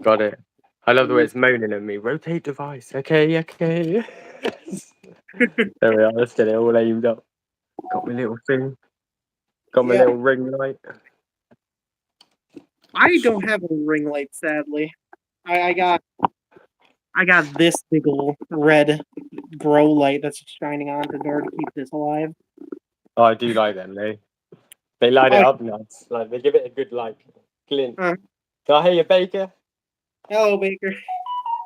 Got it. I love the way it's moaning at me. Rotate device. Okay, okay. There we are. Let's get it all aimed up. Got my little thing. Got my Yeah. little ring light. I don't have a ring light, sadly. I got this big ol' red grow light that's shining on in order to keep this alive. Oh, I do like them. They light it Oh, up nice. Like they give it a good like glint. uh, Can I hear you, Baker? hello, Baker.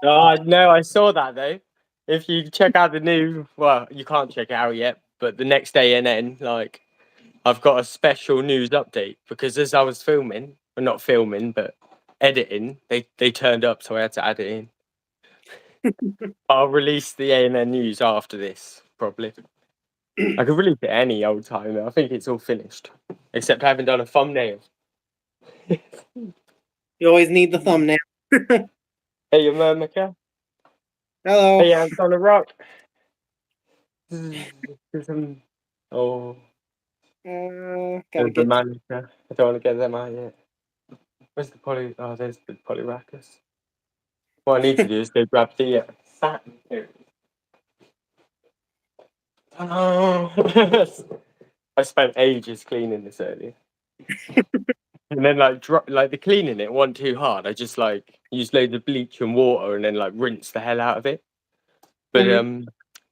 Oh no, I saw that though. If you check out the new, well, you can't check it out yet, but the next ANN, like, I've got a special news update because as I was filming, well, not filming, but editing, they turned up, so I had to add it in. I'll release the ANN news after this, probably. I could release it any old time. I think it's all finished, except I haven't done a thumbnail. You always need the thumbnail. Hey, you Murmica. Hello. Hey, ants on the rock. Oh, Gotta there's the get. Manica. I don't want to get them out yet. Where's the poly? Oh, there's the polyracus. What I need to do is go grab the satin. Here. Oh, I spent ages cleaning this earlier. And then like the cleaning it wasn't too hard. I just like used loads of bleach and water and then like rinse the hell out of it. But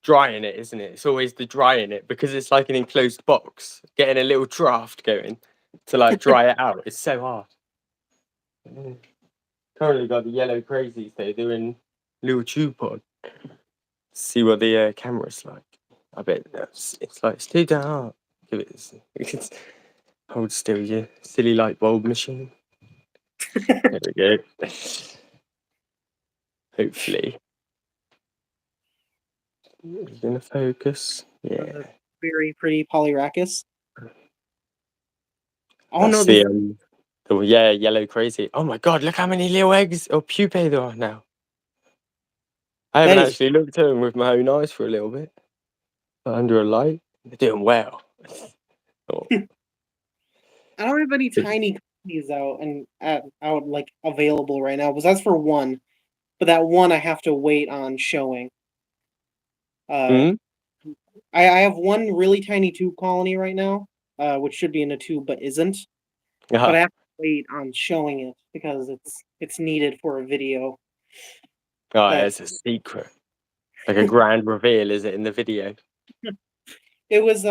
drying it, isn't it? It's always the drying it because it's like an enclosed box. Getting a little draft going to like dry it out is so hard. Currently got the yellow crazies though. They're in little tube pod. See what the camera's like. I bet it's like it's too dark. Give it. Hold still, you silly light bulb machine. There we go. Hopefully. It's gonna focus. Yeah. Very pretty polyracus. Oh That's no, this the yellow crazy. Oh my god, look how many little eggs or pupae there are now. I haven't is actually looked at them with my own eyes for a little bit. But under a light, they're doing well. Oh. I don't have any tiny copies out and out like available right now. Because that's for one, but that one I have to wait on showing. I have one really tiny tube colony right now, which should be in a tube but isn't. But I have to wait on showing it because it's needed for a video. Oh, it's a secret. Like a grand reveal, is it, in the video? It was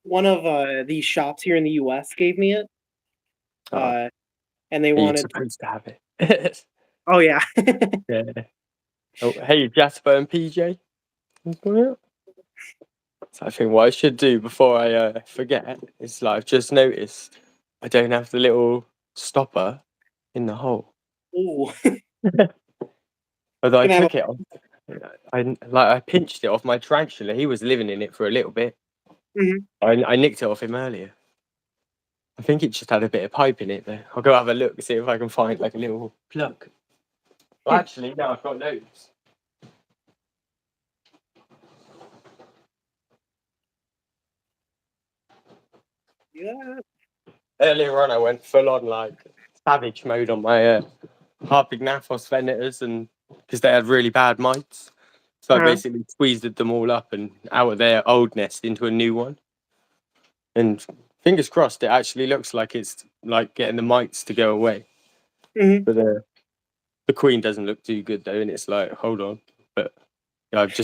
one of these shops here in the US gave me it. And they wanted supposed to have it. Oh yeah. Yeah. Oh, hey, Jasper and PJ. So I think what I should do before I forget is like I've just noticed I don't have the little stopper in the hole. Ooh. Although I took it off. I pinched it off my tarantula. He was living in it for a little bit. I nicked it off him earlier. I think it just had a bit of pipe in it though. I'll go have a look, see if I can find like a little plug. Well, actually, no, I've got loads. Yeah. Earlier on, I went full on like savage mode on my Harpignathos venators, and because they had really bad mites, so I basically squeezed them all up and out of their old nest into a new one. And fingers crossed, it actually looks like it's like getting the mites to go away. But the queen doesn't look too good though, and it's like, hold on. But I've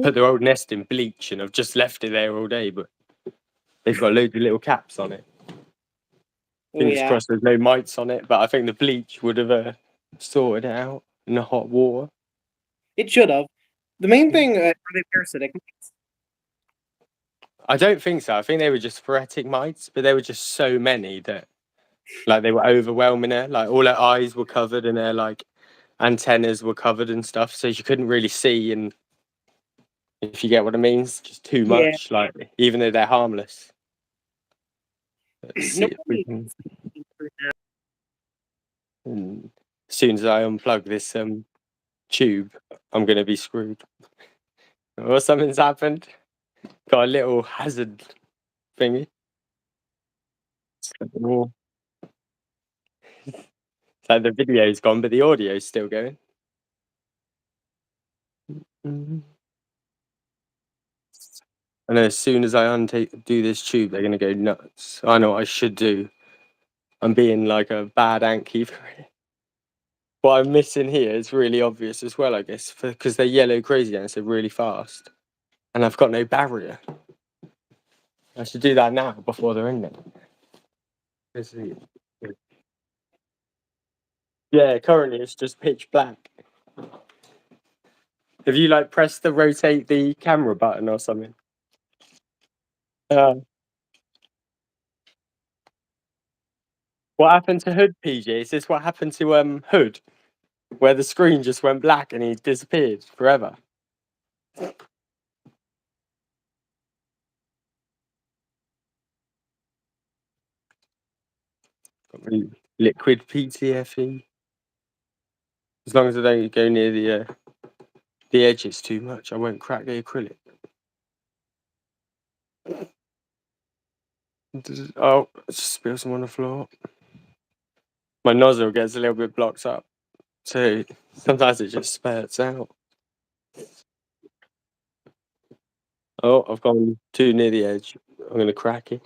put their old nest in bleach, and I've just left it there all day. But they've got loads of little caps on it. Fingers crossed there's no mites on it, but I think the bleach would have sorted it out in the hot water. It should have. The main thing, are they parasitic? I don't think so. I think they were just sporadic mites, but there were just so many that like they were overwhelming her. Like all her eyes were covered and her like antennas were covered and stuff, so she couldn't really see. And if you get what I mean, it's just too much. Like even though they're harmless. Let's see if we can. As soon as I unplug this tube, I'm gonna be screwed. Or something's happened. Got a little hazard thingy. Like the video's gone, but the audio's still going. I know as soon as I do this tube, they're gonna go nuts. I know what I should do. I'm being like a bad Anky for it. What I'm missing here is really obvious as well, I guess, because they're yellow crazy ants, they're really fast. And I've got no barrier. I should do that now before they're in there. Yeah, currently it's just pitch black. Have you like pressed the rotate the camera button or something? What happened to Hood, PJ? Is this what happened to Hood? Where the screen just went black and he disappeared forever? Liquid PTFE. As long as I don't go near the edges too much, I won't crack the acrylic. Oh, I just spilled some on the floor. My nozzle gets a little bit blocked up, so sometimes it just spurts out. Oh, I've gone too near the edge. I'm going to crack it.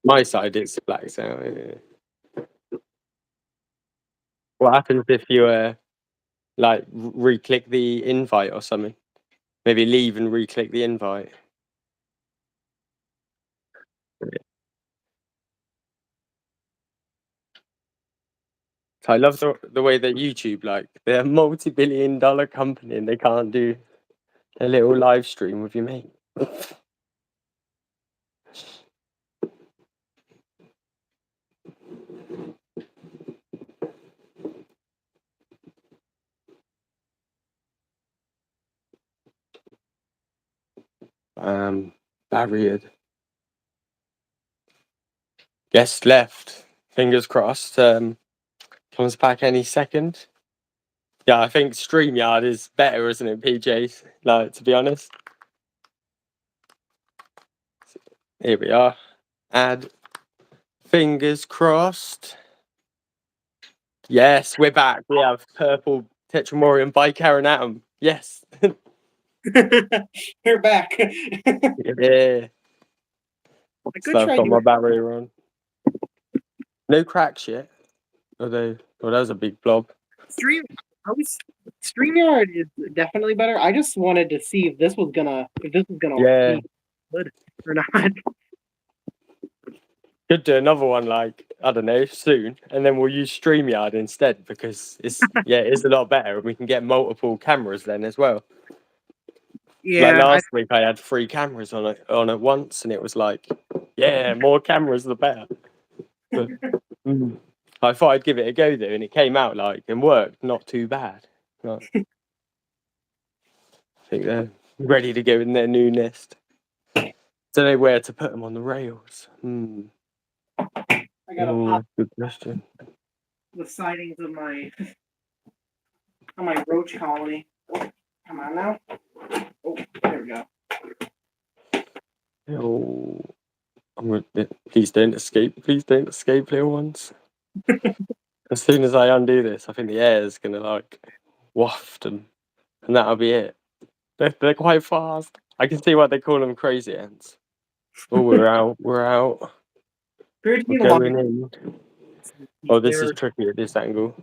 My side, it's blacked out. Yeah. What happens if you like re-click the invite or something? Maybe leave and re-click the invite. I love the way that YouTube, like, they're a multi-billion-dollar company and they can't do a little live stream with your mate. Barriered. Guest left. Fingers crossed. Comes back any second. Yeah, I think StreamYard is better, isn't it, PJs? Like, to be honest. Here we are. Add. Fingers crossed. Yes, we're back. We have purple Tetramorium bicarinatum. Yes. We're back. Yeah. So I've got my battery on. No cracks yet. Although, well, that was a big blob. StreamYard is definitely better. I just wanted to see if this was gonna be good or not. Could do another one, like, I don't know, soon, and then we'll use StreamYard instead because it's it's a lot better and we can get multiple cameras then as well. Yeah. Like last week I had 3 cameras on it once and it was like, yeah, more cameras the better. But, I thought I'd give it a go though, and it came out like and worked not too bad. Like, I think they're ready to go in their new nest. Don't know where to put them on the rails. I gotta pop good question. the sightings of my roach colony. Come on now. Oh, there we go. Oh, please don't escape. Please don't escape, little ones. As soon as I undo this, I think the air is gonna like waft and that'll be it. They're quite fast. I can see why they call them crazy ants. Oh, we're out. We're out. We're going in. Oh, this is tricky at this angle.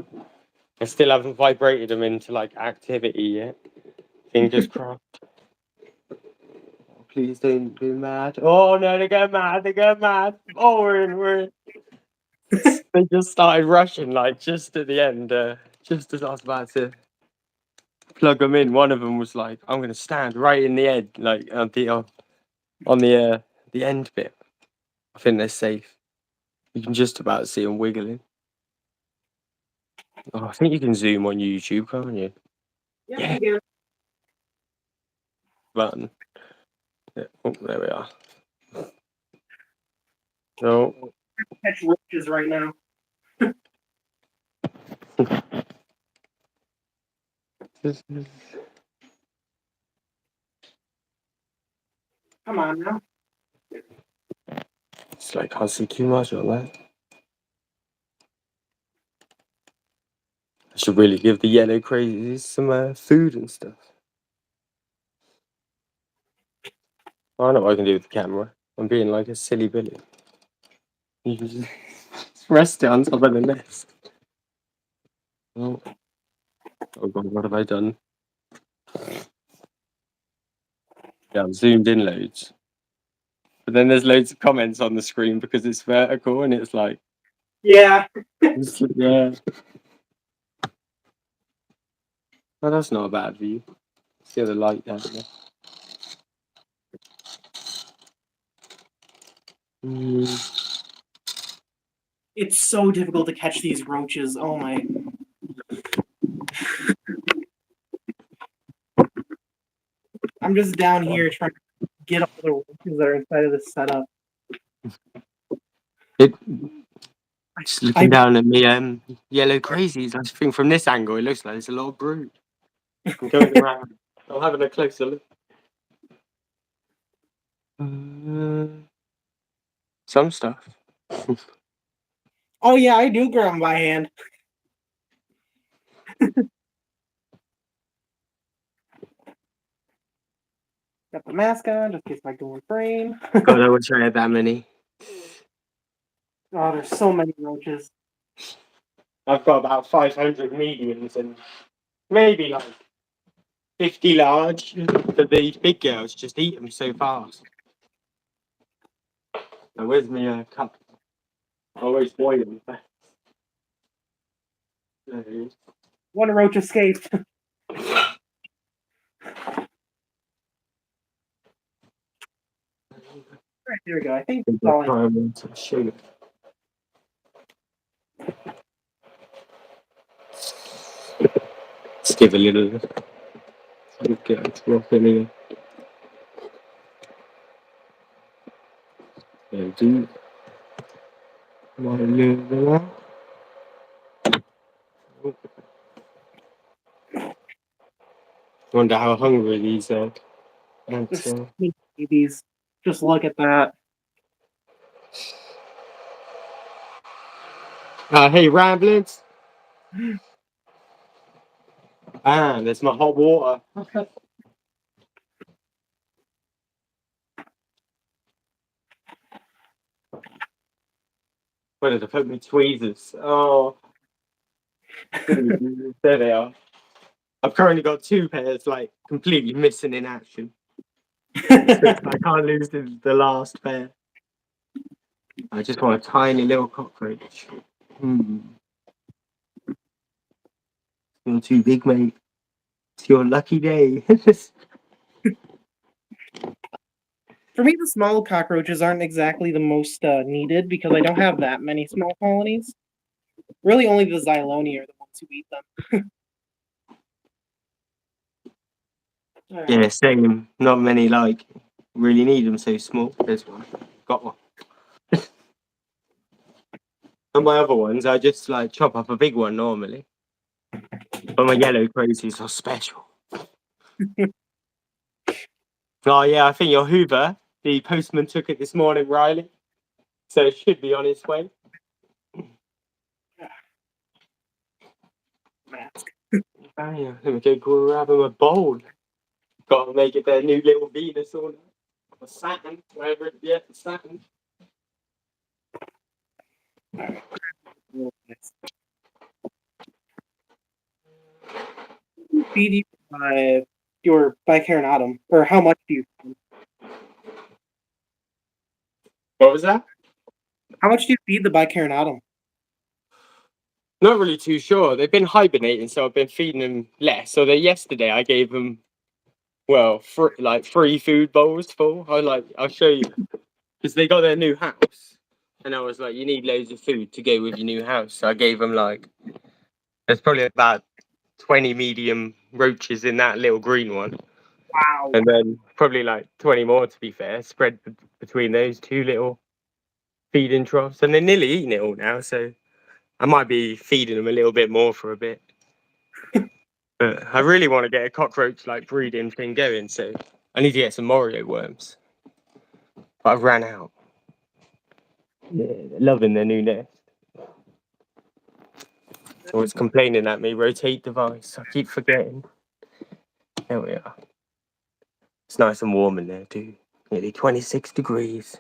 I still haven't vibrated them into like activity yet. Fingers crossed. Please don't be mad. Oh no, they go mad. They go mad. Oh, we're in. They just started rushing like just at the end. Just as I was about to plug them in, one of them was like, "I'm gonna stand right in the end, like on the end bit." I think they're safe. You can just about see them wiggling. Oh, I think you can zoom on YouTube, can't you? Yeah. You Button. Yeah. Oh, there we are. No. catch roaches right now. Come on now. It's like, can't see too much on that. I should really give the yellow crazies some food and stuff. I know what I can do with the camera. I'm being like a silly Billy. You can just rest it on top of the nest. Oh, oh God, what have I done? Yeah, I've zoomed in loads. But then there's loads of comments on the screen because it's vertical and it's like, Yeah. yeah. Oh, that's not a bad view. See the light down there. It's so difficult to catch these roaches. Oh my. I'm just down here trying to get all the roaches that are inside of this setup. Just looking down at me, yellow crazies. I think from this angle it looks like there's a lot of brood. I'm going around. I'm having a closer look. Some stuff. Oh yeah, I do grab them by hand. Got the mask on just in case my door brain. God, I wish I had that many. Oh, there's so many roaches. I've got about 500 mediums and maybe like 50 large. But these big girls just eat them so fast. Now, where's my cup? I always boil them. There it is. One roach escaped. Right, there we go. I think that's all I need. Shoot. Let's give a little. Get it to rock anyway. There, do. Wonder how hungry these are. There's so many babies. Just look at that. Hey, Ramblings. There's my hot water. Where did I put my tweezers? Oh, there they are. I've currently got two pairs, like completely missing in action. I can't lose the last pair. I just want a tiny little cockroach. You're too big, mate. It's your lucky day. For me, the small cockroaches aren't exactly the most needed because I don't have that many small colonies. Really, only the Xylonia are the ones who eat them. Right. Yeah, same. Not many like really need them so small. There's one. Got one. And my other ones, I just like chop up a big one normally. But my yellow crazies are special. Oh yeah, I think your Hoover, the postman took it this morning, Riley. So it should be on its way. Mask. Let me go grab him a bowl. Gotta make it their new little Venus or Saturn, whatever it is. Saturn. Feed you your bicarbonatum, or how much do you? What was that? How much do you feed the bicarbonatum? Not really too sure. They've been hibernating, so I've been feeding them less. So yesterday I gave them, well, three food bowls full. I'll show you because they got their new house, and I was like, you need loads of food to go with your new house. So I gave them there's probably about 20 medium roaches in that little green one. Wow. And then probably 20 more, to be fair, spread between those two little feeding troughs. And they're nearly eating it all now, so I might be feeding them a little bit more for a bit. But I really want to get a cockroach like breeding thing going, so I need to get some Morio worms. But I've ran out. Yeah, they're loving their new nest. Always complaining at me, rotate device. I keep forgetting. There we are. It's nice and warm in there too. Nearly 26 degrees.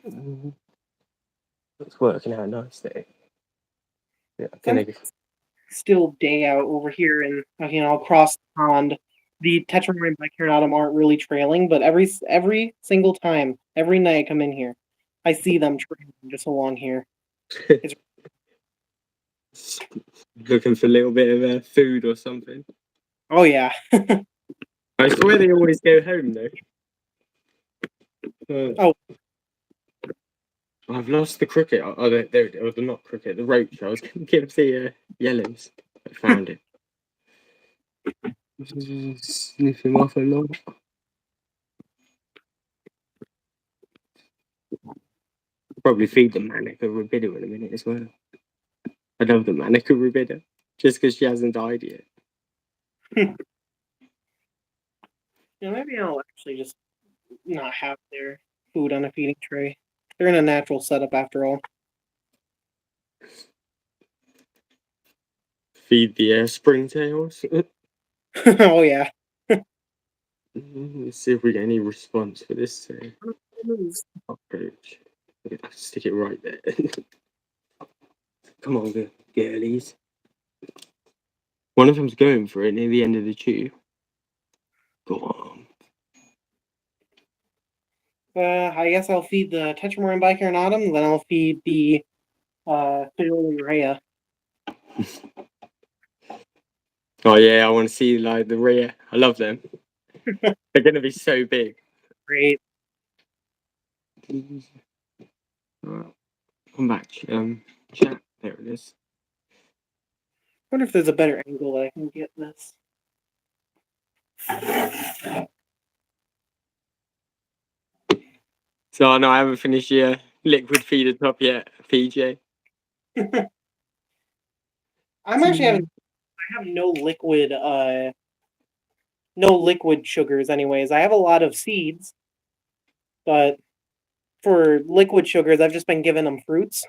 It's working out nice there. Yeah, still day out over here, and across the pond, the Tetramarine bicarionatum aren't really trailing, but every single time, every night I come in here, I see them trailing just along here. Looking for a little bit of food or something. Oh yeah. I swear they always go home though. Oh. I've lost the cricket. Oh, there it is. Oh, not cricket, the roach. I was going to give the yellows. I found it. Sniff him off a lot. Probably feed the Manica Rubida in a minute as well. I love the Manica Rubida, just because she hasn't died yet. Maybe I'll actually just not have their food on a feeding tray. They're in a natural setup after all. Feed the springtails. Oh yeah. Let's see if we get any response for this cockroach. Stick it right there. Come on, girlies. One of them's going for it near the end of the tube. Go on. I guess I'll feed the Tetramarine bicarionatum, then I'll feed the Rhea. Oh yeah, I want to see like the Rhea. I love them. They're gonna be so big. Great. Come back. Chat. There it is. I wonder if there's a better angle that I can get this. So no, I haven't finished your liquid feeder top yet, PJ. I'm actually I have no liquid sugars anyways. I have a lot of seeds, but for liquid sugars I've just been giving them fruits.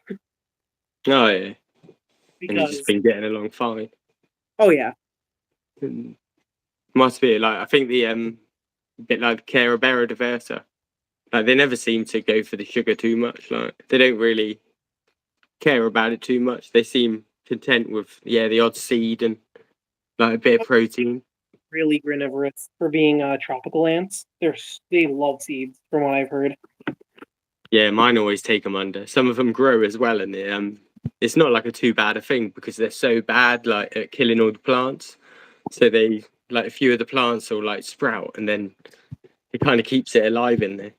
Oh yeah. Because... And you've just been getting along fine. Oh yeah. Must be like I think the bit like Carabera Diversa. Like they never seem to go for the sugar too much. Like they don't really care about it too much. They seem content with the odd seed and like a bit of protein. Really granivorous for being tropical ants. They love seeds, from what I've heard. Yeah, mine always take them under. Some of them grow as well, and it's not like a too bad a thing because they're so bad like at killing all the plants. So they like a few of the plants will like sprout, and then it kind of keeps it alive in there.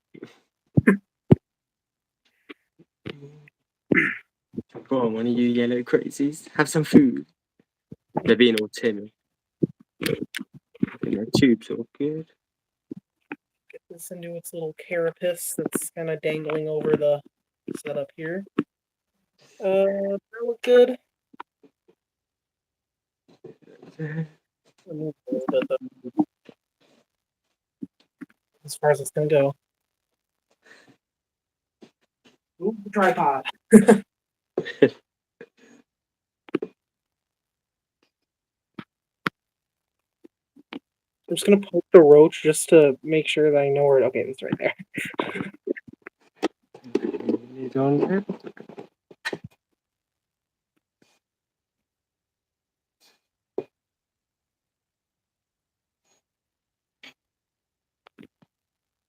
Go on, one of you yellow crazies, have some food. They're being all timid. Their tubes all good. Get this into its little carapace that's kind of dangling over the setup here. That look good. As far as it's gonna go. Ooh, tripod. I'm just gonna poke the roach just to make sure that I know where. Okay, it's right there.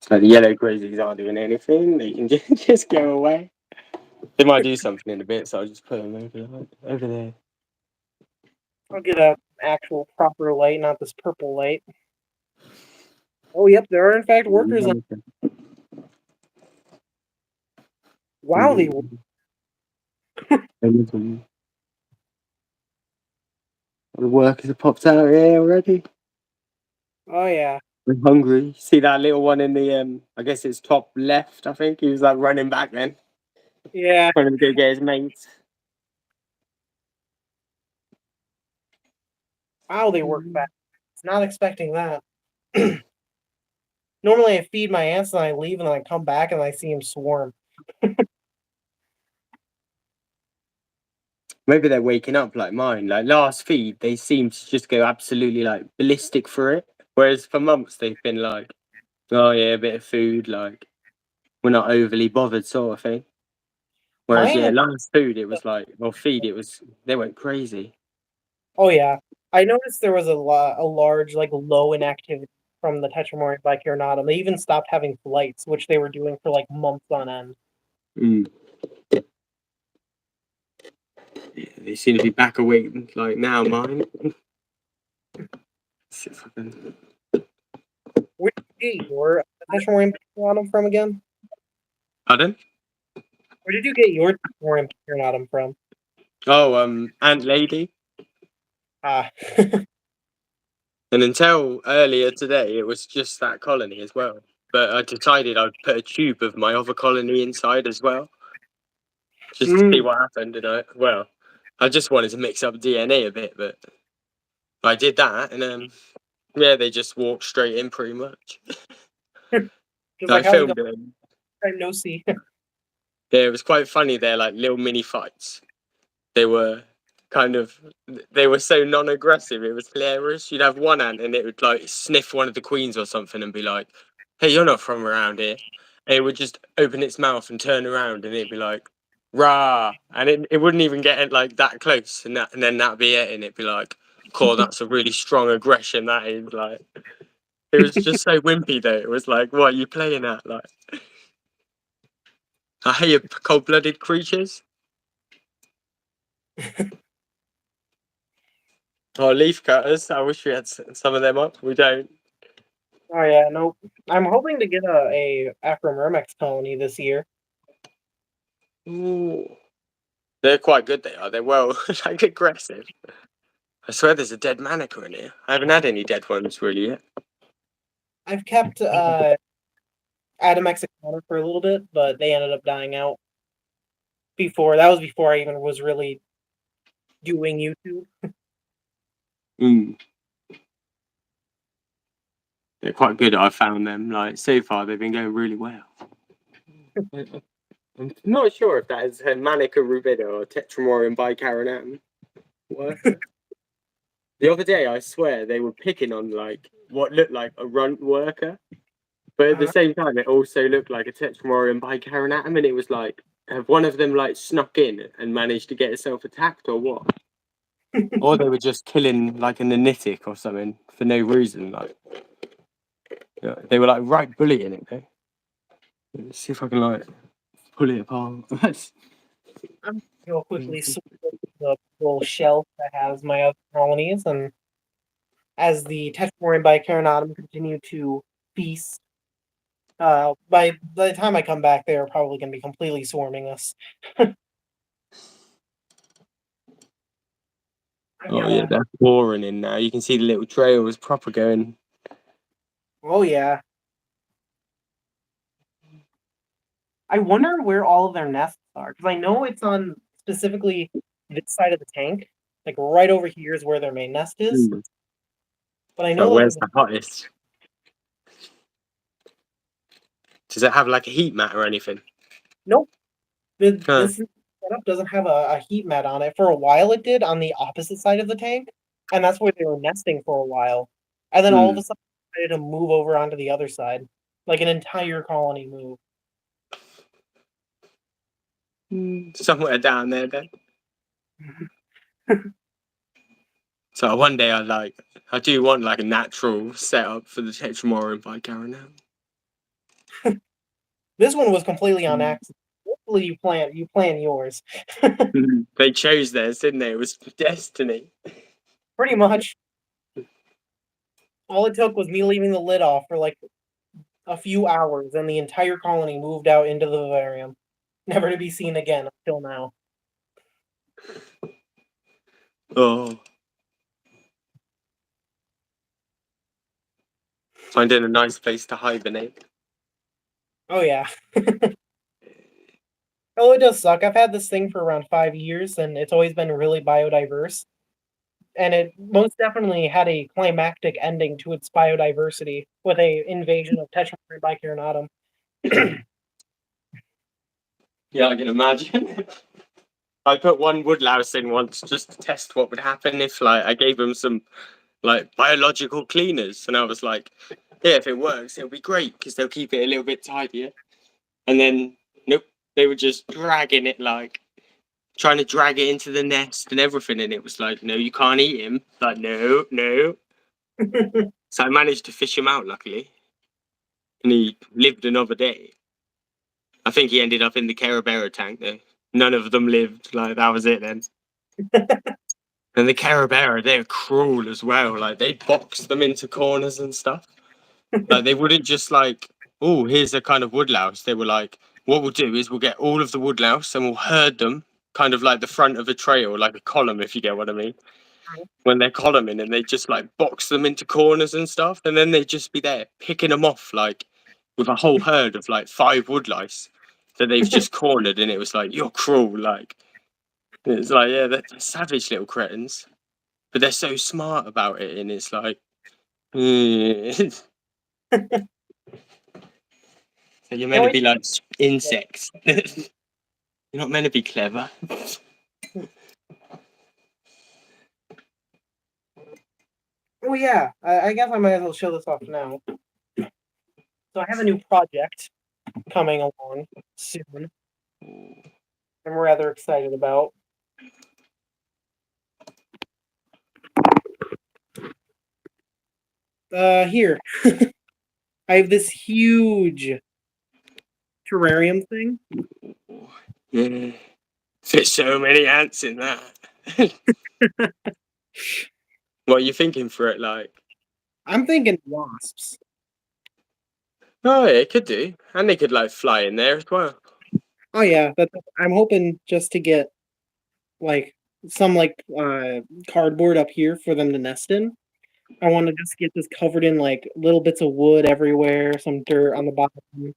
So the yellow crazies aren't doing anything. They can just go away. They might do something in a bit, so I'll just put them over there. I'll get an actual proper light, not this purple light. Oh, yep, there are in fact workers on. Wow, they were. The workers have popped out here already. Oh yeah. I'm hungry. See that little one in the I guess it's top left, I think. He was like running back then. Yeah. Trying to go get his mates. Wow, they work fast. Not expecting that. Normally, I feed my ants and I leave, and then I come back and I see them swarm. Maybe they're waking up like mine. Like last feed, they seem to just go absolutely like ballistic for it. Whereas for months they've been like, oh yeah, a bit of food, like we're not overly bothered, sort of thing. Whereas Mine, yeah, last food it was like, well, feed it was they went crazy. oh yeah, I noticed there was a large like low inactivity from the Tetramorian bicarionatum. They even stopped having flights, which they were doing for like months on end. Mm. Yeah, they seem to be back awake like now, mine. Where did you get your Tetramorian bicarionatum from again? Pardon? Where did you get your Tetramorian bicarionatum from? Oh, Ant Lady. Ah, And until earlier today, it was just that colony as well. But I decided I'd put a tube of my other colony inside as well, just to see what happened. And I just wanted to mix up DNA a bit, but I did that, and yeah, they just walked straight in pretty much. just I like how's it going? filmed it. No see. Yeah, it was quite funny. They're like little mini fights. They were kind of they were so non-aggressive. It was hilarious. You'd have one ant and it would like sniff one of the queens or something and be like, "Hey, you're not from around here." And it would just open its mouth and turn around and it'd be like, "Rah!" And it wouldn't even get like that close, and then that'd be it, and it'd be like, "Cool, that's a really strong aggression." That is like, it was just so wimpy though. It was like, "What are you playing at?" Like, I hate you, cold-blooded creatures. Oh, leaf cutters. I wish we had some of them up. We don't. Oh yeah, nope. I'm hoping to get a Acromyrmex colony this year. Ooh. They're quite good, they are. They're well, like, aggressive. I swear there's a dead manica in here. I haven't had any dead ones really yet. I've kept Adamex for a little bit, but they ended up dying out before. That was before I even was really doing YouTube. Mm. They're quite good. I found them. Like so far, they've been going really well. I'm not sure if that is a Manica rubida or Tetramorium bicarinatum. The other day, I swear they were picking on like what looked like a runt worker, but at the same time, it also looked like a Tetramorium bicarinatum, and it was like, have one of them like snuck in and managed to get itself attacked, or what? Or they were just killing like an anitic or something for no reason. Like, yeah, they were like right bullying it though. Let's see if I can like pull it apart. I'm gonna quickly switch the little shelf that has my other colonies, and as the Tetramorium bicarinatum continue to feast, by the time I come back, they are probably going to be completely swarming us. Oh yeah, they're pouring in now. You can see the little trail was proper going. Oh yeah. I wonder where all of their nests are, because I know it's on specifically this side of the tank, like right over here is where their main nest is. But I know But like where's the hottest? Does it have like a heat mat or anything? nope. Huh. This setup doesn't have a heat mat on it. For a while, it did on the opposite side of the tank, and that's where they were nesting for a while. And then all of a sudden, they decided to move over onto the other side, like an entire colony move. Somewhere down there then. So one day I do want like a natural setup for the Tetramorium bicarinatum. This one was completely on accident. Hopefully, you plan yours. They chose theirs, didn't they? It was destiny. Pretty much. All it took was me leaving the lid off for like a few hours, and the entire colony moved out into the vivarium, never to be seen again until now. Oh, finding a nice place to hibernate. Oh yeah. Oh, it does suck. I've had this thing for around 5 years, and it's always been really biodiverse. and it most definitely had a climactic ending to its biodiversity with a invasion of Tetramarid bicornutum. Yeah, I can imagine. I put one woodlouse in once just to test what would happen if, like, I gave them some, like, biological cleaners, and I was like, yeah, if it works, it'll be great because they'll keep it a little bit tidier. And then, nope, they were just dragging it, like, trying to drag it into the nest and everything, and it was like, no, you can't eat him. Like, no, no. So I managed to fish him out, luckily, and he lived another day. I think he ended up in the Carabera tank though. None of them lived. Like, that was it then. And the Carabera, they're cruel as well. Like, they box them into corners and stuff. Like, they wouldn't just like, oh, here's a kind of woodlouse. They were like, what we'll do is we'll get all of the woodlouse and we'll herd them kind of like the front of a trail, like a column, if you get what I mean. When they're columning, and they just like box them into corners and stuff, and then they'd just be there picking them off like with a whole herd of like 5 woodlice that they've just cornered, and it was like, you're cruel. Like, it's like, yeah, they're savage little cretins, but they're so smart about it, and it's like, so you're meant to be like insects. You're not meant to be clever. Oh yeah, I guess I might as well show this off now. So I have a new project coming along soon. I'm rather excited about. Here. I have this huge terrarium thing. Yeah. There's so many ants in that. What are you thinking for it, like? I'm thinking wasps. Oh, yeah, it could do. And they could, like, fly in there as well. Oh yeah, I'm hoping just to get like some cardboard up here for them to nest in. I want to just get this covered in like little bits of wood everywhere, some dirt on the bottom.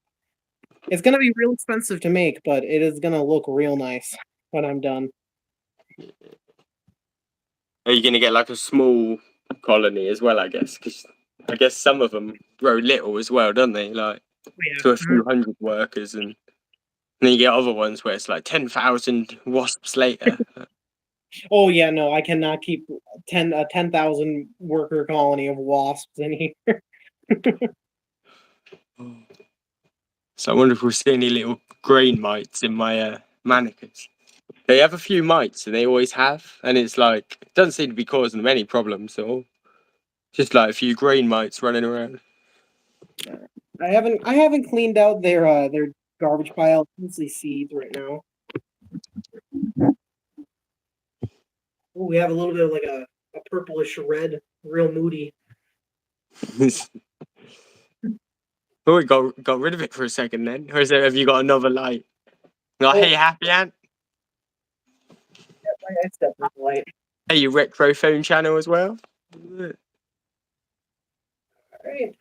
It's gonna be real expensive to make, but it is gonna look real nice when I'm done. Are you going to get, like, a small colony as well, I guess? Because I guess some of them grow little as well, don't they? Like, to a few hundred workers, and then you get other ones where it's like 10,000 wasps later. Oh yeah, no, I cannot keep 10,000 worker colony of wasps in here. So I wonder if we'll see any little grain mites in my manicas. They have a few mites, and they always have, and it's like, it doesn't seem to be causing them any problems at all. Just like a few grain mites running around. I haven't cleaned out their garbage pile. It's mostly seeds right now. Ooh, we have a little bit of like a purplish red, real moody. Oh, we got rid of it for a second then. Or have you got another light? Like, hey, happy ant. I stepped on the light. Hey, you retro phone channel as well. Alright.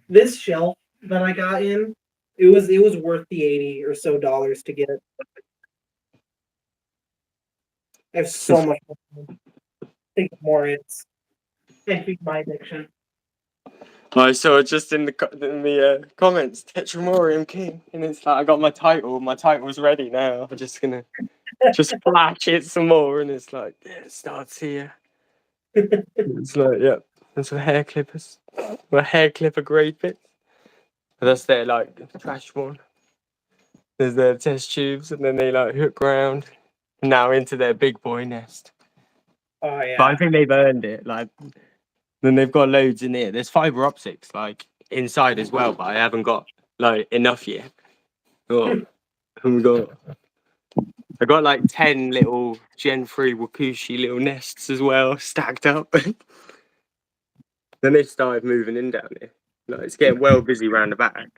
This shelf that I got in, it was worth the $80 or so to get it. I have so much more. Think more it's can't feed my addiction. I saw it just in the comments, Tetramorium King, and it's like, I got my title. My title's ready now. I'm just gonna just flash it some more, and it's like, yeah, it starts here. It's like, yeah, that's what hair clippers. My hair clipper grade bits. That's their like trash one. There's their test tubes, and then they like hook round now into their big boy nest. Oh yeah. But I think they've earned it. Like, then they've got loads in here. There's fiber optics like inside as well, but I haven't got like enough yet. Oh, I got like 10 little Gen 3 Wakushi little nests as well, stacked up. Then they started moving in down here. Like, it's getting well busy around the back.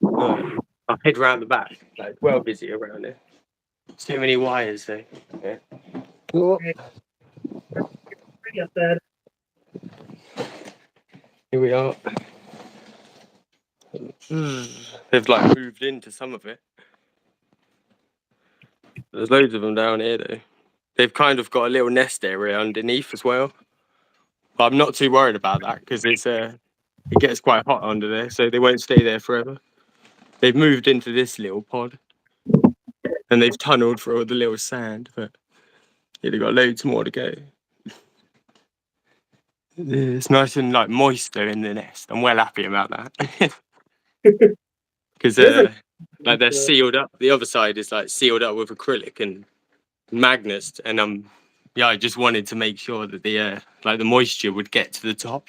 Oh, I'll head round the back. Like, well busy around here. Too many wires though. Yeah. Oh. Pretty upset. Here we are. They've like moved into some of it. There's loads of them down here though. they've kind of got a little nest area underneath as well. But I'm not too worried about that because it gets quite hot under there, so they won't stay there forever. They've moved into this little pod, and they've tunneled through all the little sand, but yeah, they've got loads more to go. It's nice and like moist though in the nest. I'm well happy about that. Because like they're sealed up. The other side is like sealed up with acrylic and magnets, and I just wanted to make sure that the like the moisture would get to the top,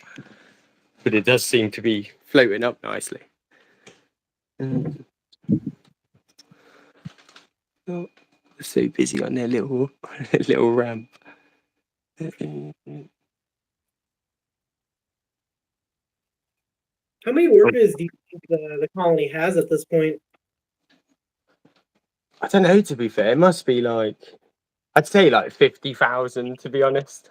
but it does seem to be floating up nicely. Oh, they're so busy on their little little ramp. How many workers do you think the colony has at this point? I don't know, to be fair. It must be like, I'd say like 50,000, to be honest.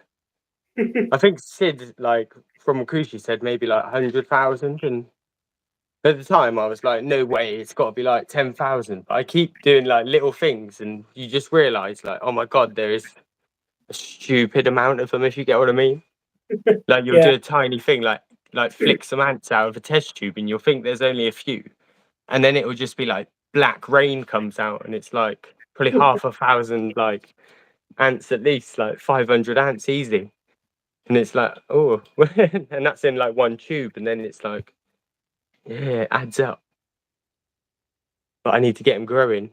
I think Sid, like, from Makushi said maybe like 100,000. And at the time I was like, no way, it's got to be like 10,000. But I keep doing like little things and you just realise like, oh my God, there is a stupid amount of them, if you get what I mean. Like you'll do a tiny thing, like flick some ants out of a test tube and you'll think there's only a few. And then it will just be like black rain comes out and it's like probably 500,000 like ants at least, like 500 ants easy. And it's like, oh, and that's in like one tube. And then it's like, yeah, it adds up. But I need to get them growing.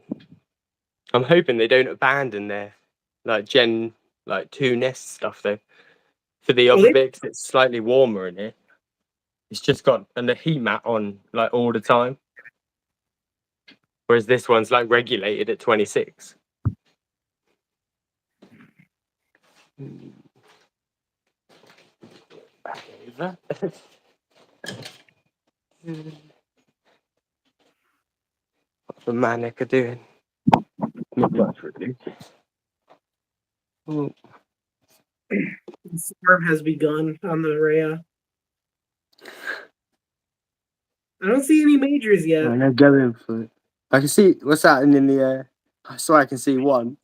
I'm hoping they don't abandon their like Gen like 2 nest stuff though. For the other bit, 'cause it's slightly warmer in here. It's just got a heat mat on like all the time. Whereas this one's like regulated at 26. What's the manic are doing? Not much really. Oh. The storm has begun on the Rhea. I don't see any majors yet. I'm going for it. I can see what's happening in the air. So I can see one.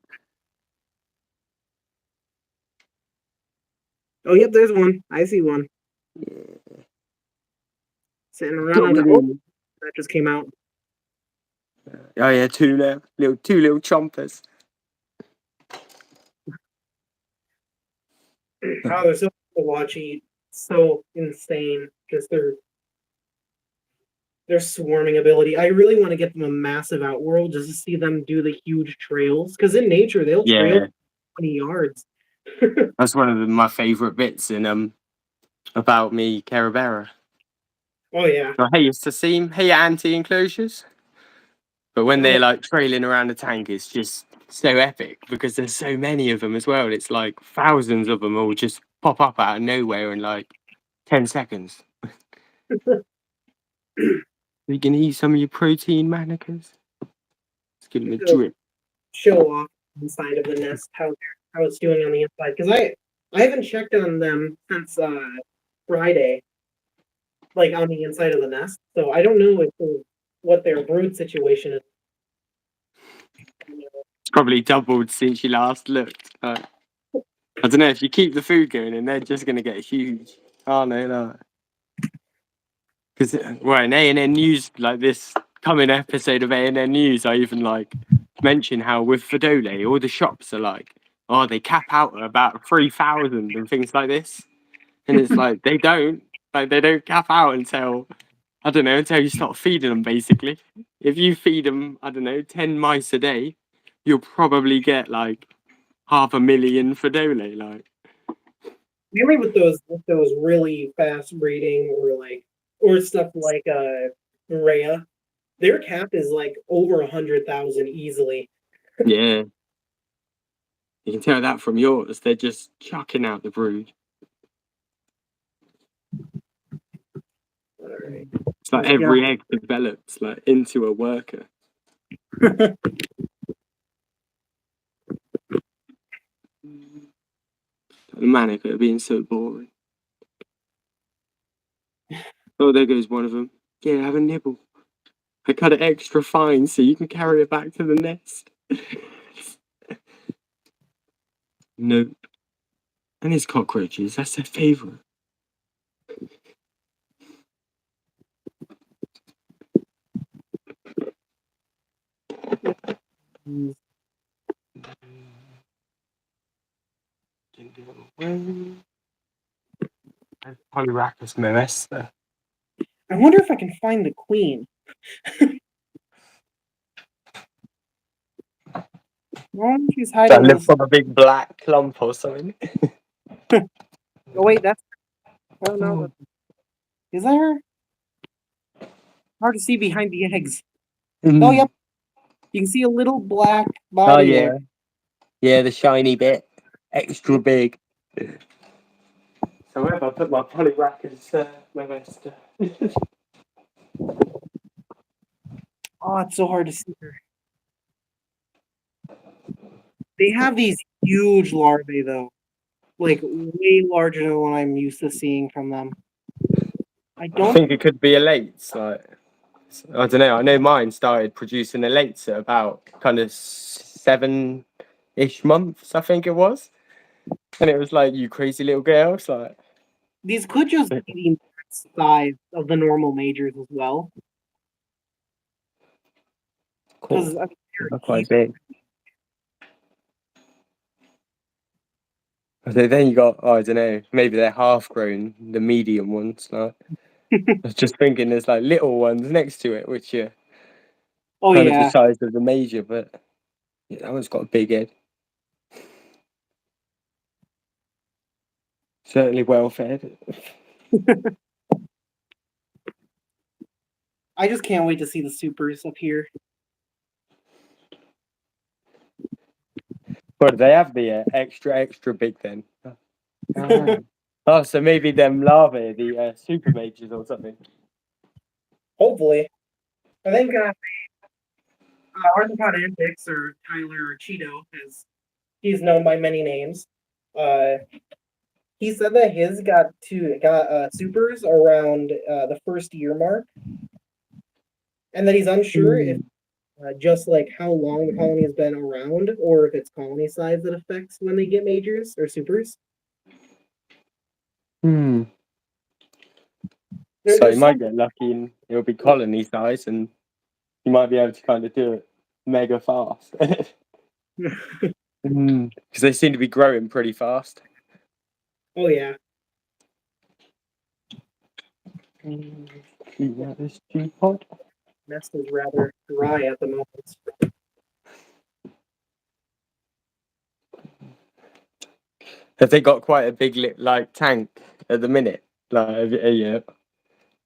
Oh, yep, there's one. I see one. Yeah. Sitting around on the that just came out. Oh yeah, two little chompers. Oh, they're so cool to watch eat. So insane. Just their swarming ability. I really want to get them a massive outworld just to see them do the huge trails. Because in nature, they'll trail 20 yards. That's one of my favorite bits in About Me, Carabera. Oh yeah. So, hey, it's the same. Hey, anti-enclosures. But when they're like trailing around the tank, it's just so epic because there's so many of them as well. It's like thousands of them all just pop up out of nowhere in like 10 seconds. You can eat some of your protein, manicas. Let's give them a drip. Show off inside of the nest how it's doing on the inside because I haven't checked on them since Friday, like on the inside of the nest. So I don't know what their brood situation is. It's probably doubled since you last looked. I don't know if you keep the food going, and they're just going to get huge. Oh no. Because well, in A&N News, like this coming episode of A&N News, I even like mention how with Fedole, all the shops are like, oh, they cap out at about 3,000 and things like this, and it's like they don't cap out until I don't know until you start feeding them. Basically, if you feed them, I don't know, 10 mice a day, you'll probably get like 500,000 Fedole. Like, Mainly with those really fast breeding or stuff like Rhea, their cap is like over 100,000 easily. Yeah. You can tell that from yours. They're just chucking out the brood. Alright. It's like every egg develops like into a worker. The manic are being so boring. Oh, there goes one of them. Yeah, have a nibble. I cut it extra fine so you can carry it back to the nest. Nope. And it's cockroaches. That's their favourite. Polyracus molester. I wonder if I can find the queen. Oh, she's I hiding in live this. from a big black clump or something. Oh wait, that's. Oh no, is that her? Hard to see behind the eggs. Oh yep, you can see a little black Oh body yeah, there. yeah, the shiny bit, extra big. So where have I put my polyracus molester? Oh, it's so hard to see her. They have these huge larvae though, like way larger than what I'm used to seeing from them. I I don't. think it could be elates. Like I don't know. I know mine started producing elates at about kind of 7-ish months. I think it was, and it was like, you crazy little girls. Like These could just be the max size of the normal majors as well, cool. because I mean, They're they're quite big. Then you got, oh, I don't know, maybe they're half grown, the medium ones. Like I was just thinking there's like little ones next to it, which are oh kind of the yeah, size of the major, but yeah, that one's got a big head. Certainly well fed. I just can't wait to see the supers up here. But they have the extra big then. Oh, so maybe them larvae, the super majors or something. Hopefully, I think Arthropod Antics or Tyler or Cheeto, as he's known by many names. Uh, he said that his got supers around the first year mark, and that he's unsure if just like how long the colony has been around, or if it's colony size that affects when they get majors or supers. Hmm. So you There's might some. get lucky and it'll be colony size, and you might be able to kind of do it mega fast. Because they seem to be growing pretty fast. Oh yeah. Yeah, this teapot. Nest is rather dry at the moment. Have they got quite a big like tank at the minute? Like yeah.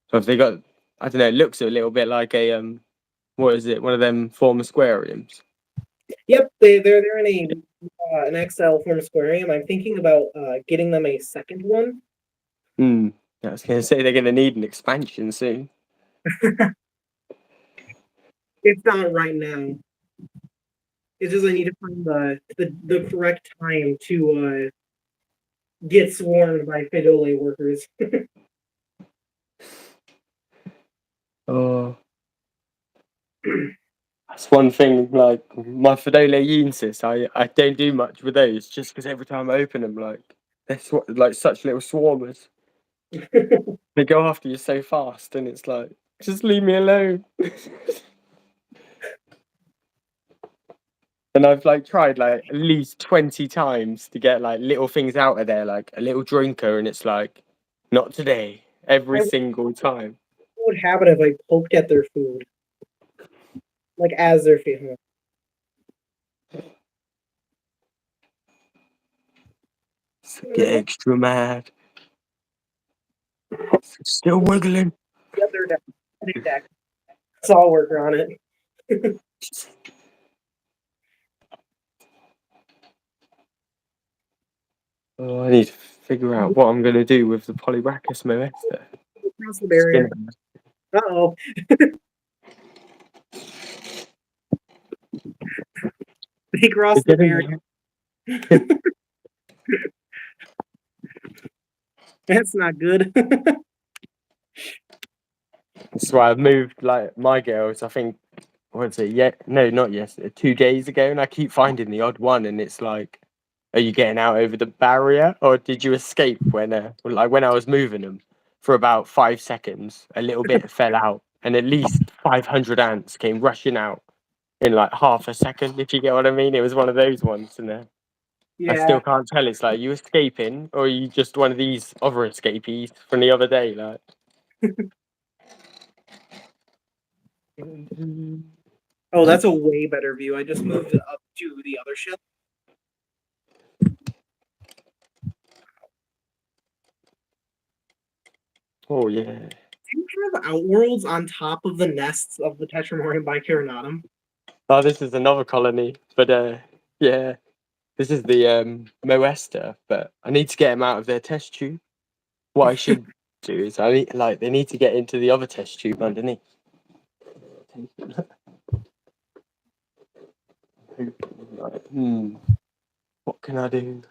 So have they got? I don't know. It looks a little bit like a what is it? One of them form aquariums. Yep, they're in an XL form aquarium. I'm thinking about getting them a second one. I was going to say they're going to need an expansion soon. It's not right now. It's just I need to find the correct time to get swarmed by Fedole workers. Oh, that's one thing. Like my Fedole Unsis, I don't do much with those, just because every time I open them, like they're like such little swarmers. They go after you so fast, and it's like, just leave me alone. And I've like tried like at least 20 times to get like little things out of there, like a little drinker, and it's like, not today. Every single time. What would happen if I poked at their food? Like as they're feeding. Get extra mad. Still wiggling. Yep, they're dead. So I'll work on it. Oh, I need to figure out what I'm going to do with the Polyracus molester. Across the barrier. Uh-oh. They crossed the barrier. That's not good. That's why I've moved like my girls. I think, what's it? Yeah, no, not yesterday. 2 days ago, and I keep finding the odd one, and it's like are you getting out over the barrier, or did you escape when I was moving them for about 5 seconds, a little bit fell out, and at least 500 ants came rushing out in like half a second, if you get what I mean. It was one of those ones, and I still Yeah. can't tell. It's like, you escaping, or are you just one of these other escapees from the other day? Like, Oh, that's a way better view. I just moved it up to the other ship. oh yeah. Do you have outworlds on top of the nests of the Tetramorium bicarinatum? Oh, this is another colony, but yeah, this is the Moesta. But I need to get them out of their test tube. What I should do is they need to get into the other test tube underneath. What can I do?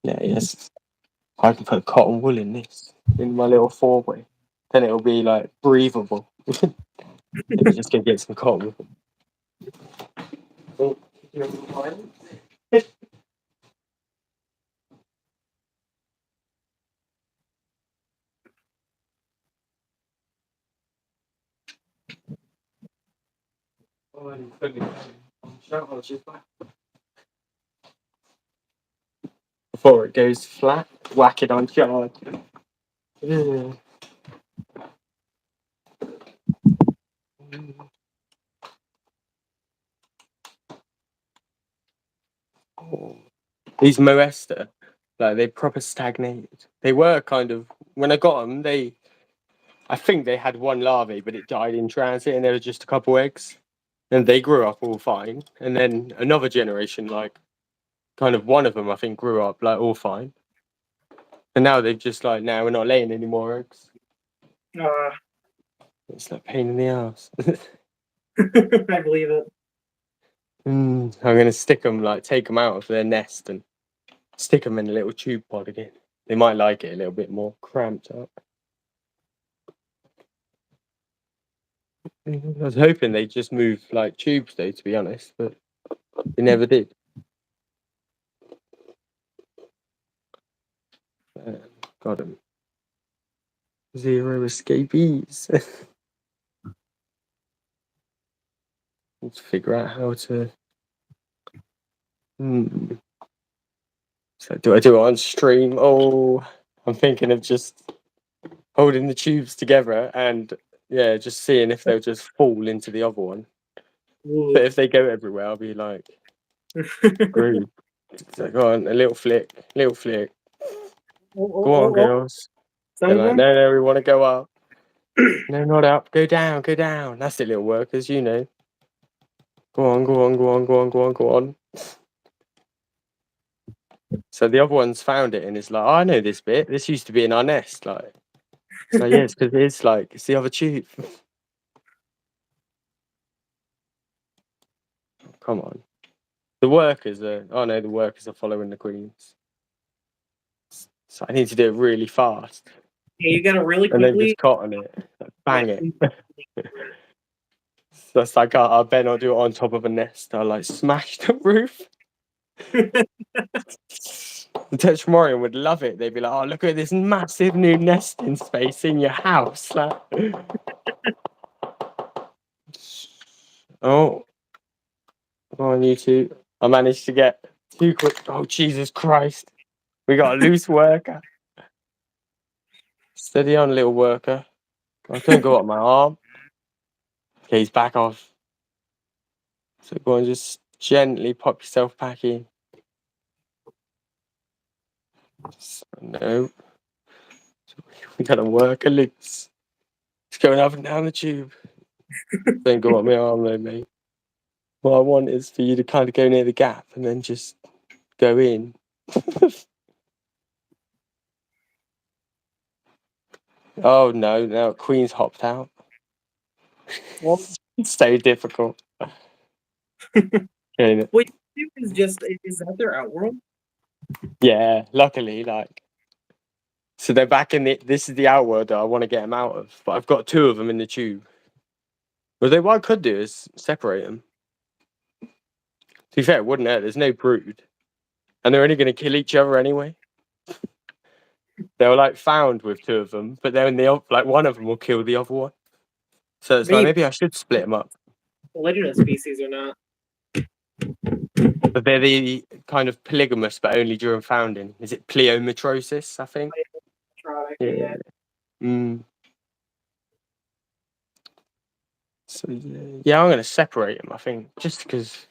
Yes. I can put cotton wool in this, in my little 4-way. Then it'll be like breathable. Let me just go get some cotton wool. Before it goes flat, whack it on charge. Yeah. Oh. These Moesta, like, they proper stagnated. They were kind of, when I got them, I think they had one larvae, but it died in transit, and there were just a couple eggs, and they grew up all fine. And then another generation, like, kind of one of them, I think, grew up like all fine, and now they've just like, now we're not laying any more eggs. It's like pain in the ass. I believe it. I'm gonna stick them, like, take them out of their nest and stick them in a little tube pod again. They might like it a little bit more cramped up. I was hoping they'd just move like tubes though, to be honest, but they never did. Got them. 0 escapees. Let's figure out how to. So do I do it on stream? Oh, I'm thinking of just holding the tubes together and, yeah, just seeing if they'll just fall into the other one. But if they go everywhere, I'll be like, screwed. So go on, a little flick, little flick. Go on, girls. Some They're of like, them? no, we want to go up. No, not up. Go down, go down. That's it, little workers, you know. Go on, go on, go on, go on, go on, go on. So the other one's found it and it's like, oh, I know this bit. This used to be in our nest. Like, so yes, because it's the other tube. Come on. The workers are following the queens. So I need to do it really fast. Yeah, you gotta really And then quickly. just cotton it. Bang it. So it's like, I better not do it on top of a nest. I like smash the roof. The Tetramorium would love it. They'd be like, oh, look at this massive new nesting space in your house. Like, oh, on YouTube. I managed to get 2 quick. Oh, Jesus Christ. We got a loose worker. Steady on, little worker. I couldn't go up my arm. Okay, he's back off. So go and just gently pop yourself back in. No. We got a worker loose. It's going up and down the tube. Don't go up my arm though, mate. What I want is for you to kind of go near the gap and then just go in. Oh no, now Queen's hopped out. Well, It's so difficult. wait, is that their outworld? Yeah, luckily, like, so they're back in this is the outworld that I want to get them out of, but I've got 2 of them in the tube. Well, what I could do is separate them. To be fair, it wouldn't hurt. There's no brood, and they're only going to kill each other anyway. They were like found with two of them, but then like one of them will kill the other one. So it's like maybe I should split them up. Legendary species or not? But they're the kind of polygamous, but only during founding. Is it pleiometrosis? I think. Yeah. Mm. So yeah, I'm going to separate them. I think just because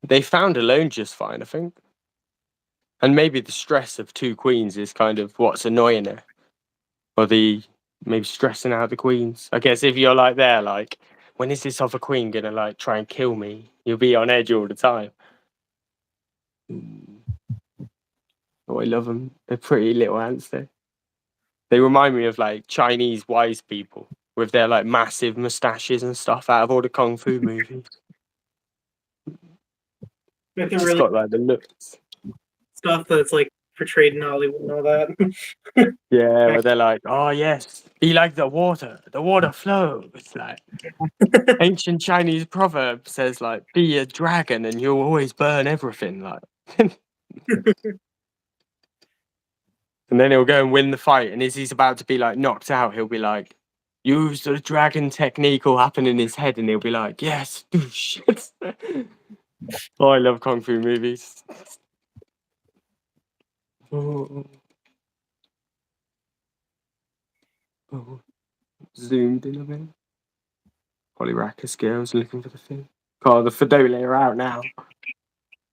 they found alone just fine. I think, and maybe the stress of two queens is kind of what's annoying her, or the maybe stressing out the queens. I guess if you're like there, like when is this other queen gonna like try and kill me? You'll be on edge all the time. Oh, I love them. They're pretty little ants though. They remind me of like Chinese wise people with their like massive mustaches and stuff out of all the kung fu movies. Just really got like the looks. Stuff that's like portrayed in Hollywood and all that. Yeah, where they're like, oh yes, be like the water flows. Like ancient Chinese proverb says, like, be a dragon and you'll always burn everything. Like, and then he'll go and win the fight, and as he's about to be like knocked out, he'll be like, use the dragon technique will happen in his head, and he'll be like, yes, oh, I love kung fu movies. Oh. Zoomed in a bit. Polyraka scales looking for the thing. Oh, the Fedole are out now.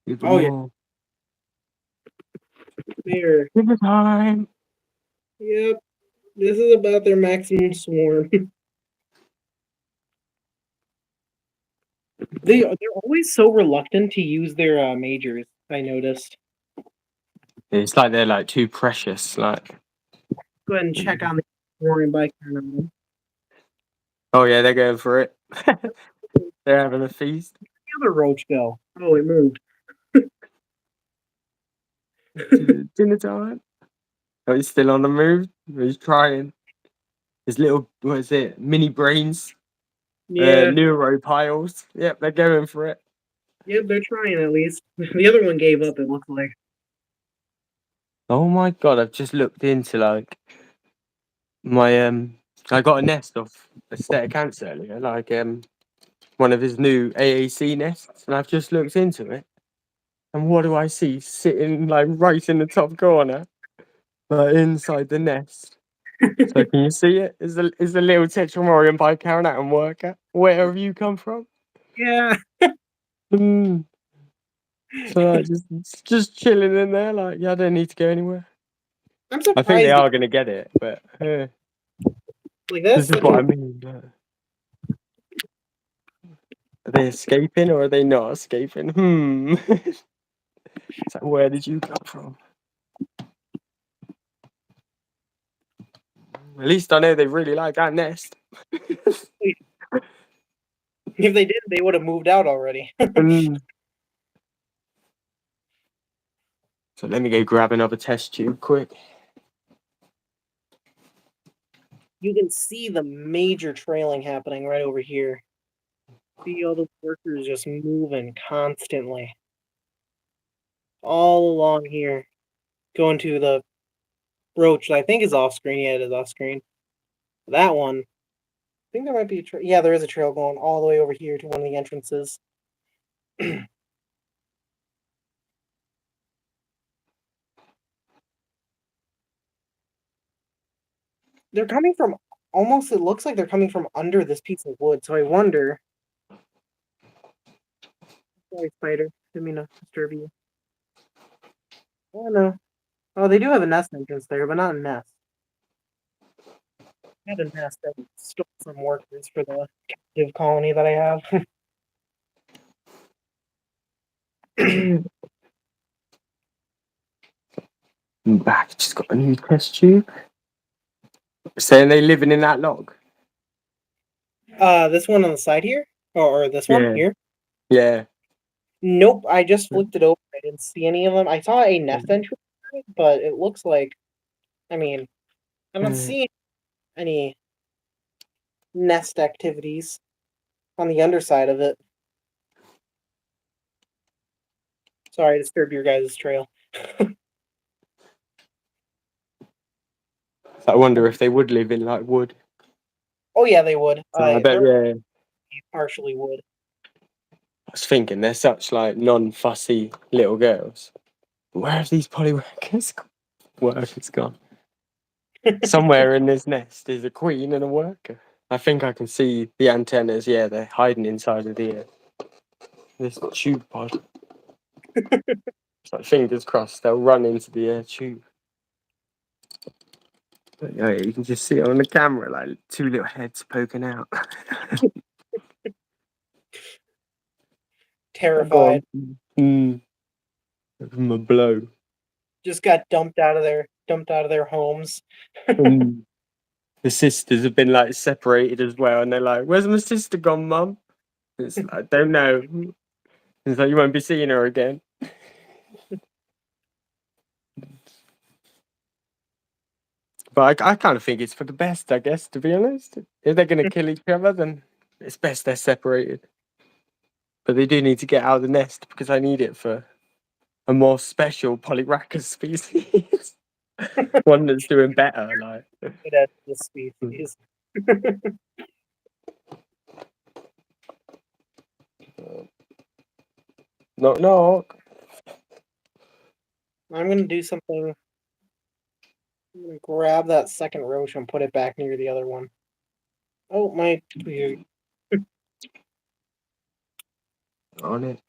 Even more. Here. Give it time. Yep. This is about their maximum swarm. They're always so reluctant to use their majors, I noticed. It's like they're like too precious. Like, go ahead and check on the swarming bike. Oh yeah, they're going for it. They're having a feast. The other roach go. Oh, it moved. Dinner time. Oh, he's still on the move. He's trying. His little, what is it? Mini brains. Yeah. Neuropiles. Yep, they're going for it. Yep, they're trying at least. The other one gave up, it looked like. Oh my god, I've just looked into like my I got a nest of aesthetic ants earlier, like one of his new AAC nests, and I've just looked into it. And what do I see sitting like right in the top corner? Like inside the nest. So can you see it? Is the little Tetramorian bicarinatum worker? Where have you come from? Yeah. So like, just chilling in there, like yeah, I don't need to go anywhere. I'm surprised. I think they are gonna get it, but like this is what I mean. Are they escaping or are they not escaping? It's like, where did you come from? At least I know they really like that nest. If they did, they would have moved out already. So let me go grab another test tube quick. You can see the major trailing happening right over here. See all the workers just moving constantly. All along here. Going to the roach that I think is off screen. Yeah, it is off screen. That one. I think there might be a trail. Yeah, there is a trail going all the way over here to one of the entrances. They're coming from almost, it looks like they're coming from under this piece of wood. So I wonder. Sorry, spider. Didn't mean to disturb you. Oh, no. Oh, they do have a nest entrance there, but not a nest. I had a nest that stole some workers for the captive colony that I have. I'm back. Just got a new test tube. Saying they living in that log. This one on the side here, or this one here. Yeah. Nope. I just flipped it over. I didn't see any of them. I saw a nest entrance, but it looks like. I mean, I'm not seeing any nest activities. on the underside of it. Sorry, I disturbed your guys' trail. I wonder if they would live in like wood. Oh yeah, they would. So I bet, They're yeah. partially wood. I was thinking they're such like non-fussy little girls. Where have these polyworkers workers gone? Somewhere in this nest is a queen and a worker. I think I can see the antennas. Yeah, they're hiding inside of the this tube pod. So fingers crossed they'll run into the tube. But, yeah, you can just see it on the camera, like two little heads poking out. Terrified. Give them a blow. Just got dumped out of their homes. The sisters have been like separated as well, and they're like, "Where's my sister gone, Mum?" It's like, I don't know. It's like you won't be seeing her again. But I kind of think it's for the best, I guess, to be honest. If they're going to kill each other, then it's best they're separated. But they do need to get out of the nest because I need it for a more special Polyracus species. One that's doing better. Like, Good at the species. knock knock. I'm gonna do something. I'm gonna grab that second roach and put it back near the other one. Oh my! On it.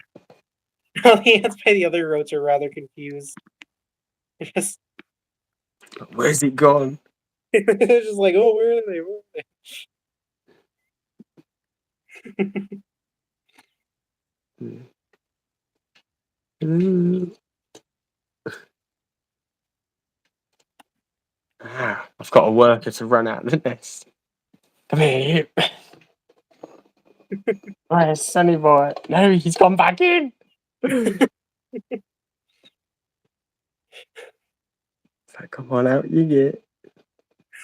That's why the other roaches are rather confused. Just, Where's it gone? they're just like, oh, where are they? Where are I've got a worker to run out of the nest. Come here. Where's Sonny boy? No, he's gone back in. It's like, come on out, you get.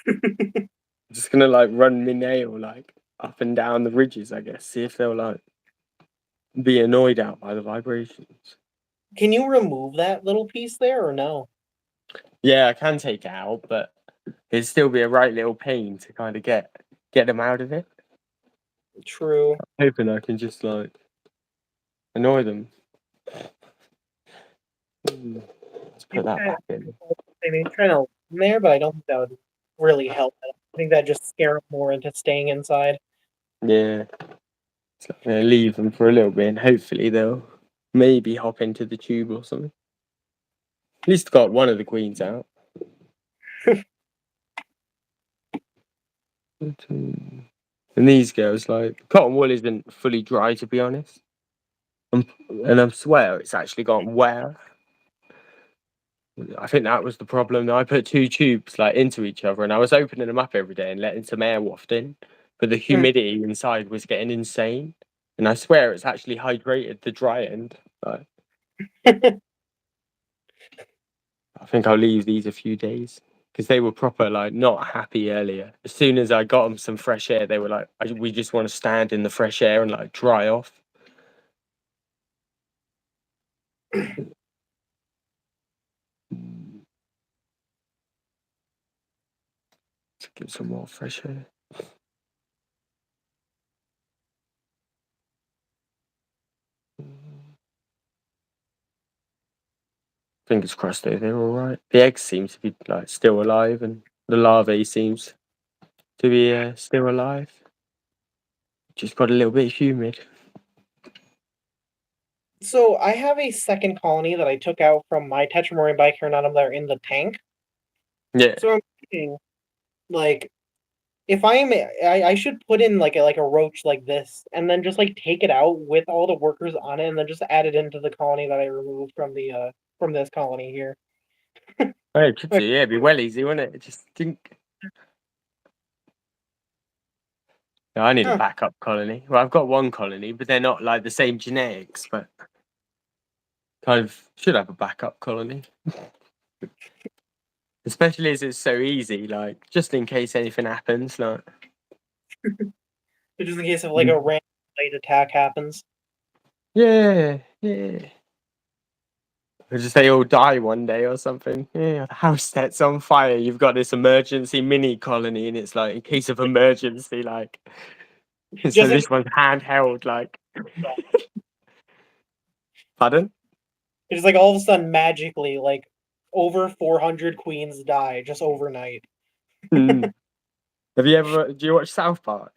I'm just gonna like run my nail like up and down the ridges, I guess. See if they'll like be annoyed out by the vibrations. Can you remove that little piece there or no? Yeah, I can take it out, but it'd still be a right little pain to kind of get them out of it. True. I'm hoping I can just like annoy them. Let's put that back in. I mean, trying to in there, but I don't think that would really help. I think that just scare them more into staying inside. Yeah. So I'm gonna leave them for a little bit and hopefully they'll maybe hop into the tube or something. At least got one of the queens out. And these girls, like, cotton wool isn't fully dry, to be honest. And I swear it's actually gotten wetter. I think that was the problem. I put two tubes like into each other, and I was opening them up every day and letting some air waft in, but the humidity inside was getting insane. And I swear it's actually hydrated the dry end. Like, I think I'll leave these a few days because they were proper like not happy earlier. As soon as I got them some fresh air, they were like, "We just want to stand in the fresh air and like dry off." To get some more fresh air. Fingers crossed they're all right. The eggs seem to be like still alive, and the larvae seems to be still alive. Just got a little bit humid. So I have a second colony that I took out from my Tetramoran bicornutum that are in the tank. Yeah. So I'm thinking, like, if I should put in like a roach like this, and then just like take it out with all the workers on it, and then just add it into the colony that I removed from this colony here. Oh, it could do. Yeah, it'd be well easy, wouldn't it? Just think. No, I need a backup colony. Well, I've got one colony, but they're not like the same genetics, but kind of should have a backup colony. Especially as it's so easy, like just in case anything happens, like Just in case of like a random night attack happens. Yeah. Or just they all die one day or something. Yeah, the house sets on fire. You've got this emergency mini colony, and it's like in case of emergency, like. So Just this one's handheld, like. Pardon? it's like all of a sudden magically, like over 400 queens die just overnight. Have you ever? Do you watch South Park?